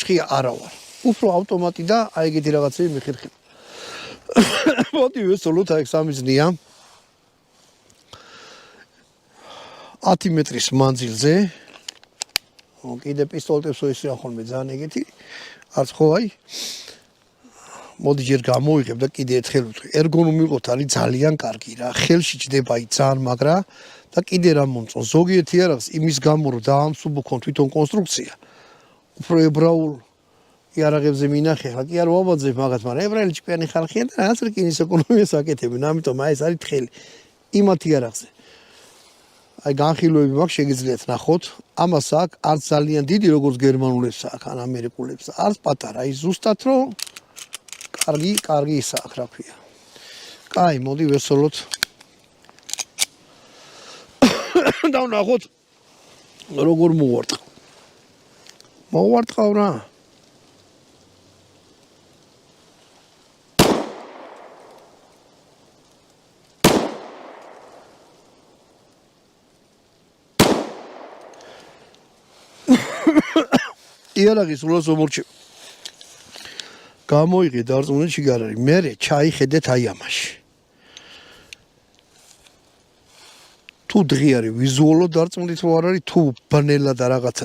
ხი არა ვარ. უფრო ავტომატი და აი ეგეთი რაღაცები მიხერხება. მოდი ვესწავლოთ აი სამიზნია. 10 მეტრის მანძილზე. კიდე პისტოლეტებს ისე ახონმე ძალიან ეგეთი. არც ხო აი. მოდი ჯერ გამოვიღებ და კიდე ერთხელ ვთქვი. ერგონომიკოთ არის ძალიან კარგი რა. ხელში ჯდება აი ძალიან მაგრა და კიდე რა მომწონს. ზოგიერთი არას იმის გამო რომ დაამსუბუქონ თვითონ კონსტრუქცია. უფრო ებრაულ იარაღებზე მინახე, ხა კი არ ვაბაძებ მაგათ, მაგრამ ებრაელი ჭკვიანი ხალხია და რაღაც რკინის ეკონომიას აკეთებენ, ამიტომ აი ეს არის თხელი. იმათ იარაღზე. აი განხილვები მაქვს შეგიძლიათ ნახოთ. ამას აქვს არც ძალიან დიდი როგორც გერმანულებს აქვს, ან ამერიკულებს, არც პატარა. აი ზუსტად რომ კარგი ისაა, რა ქვია. კაი, მოდი ვესწავლოთ. და ვნახოთ როგორ მოვარტყავ. მოვარტყავ რა. იარაღის სულას მომორჩევ. გამოიღე დარწმუნებული არ არის. მე ჩაიხედეთ აი ამაში. თუ დღე არის ვიზუალურად დარწმუნდით რომ არ არის, თუ ბნელა და რაღაცა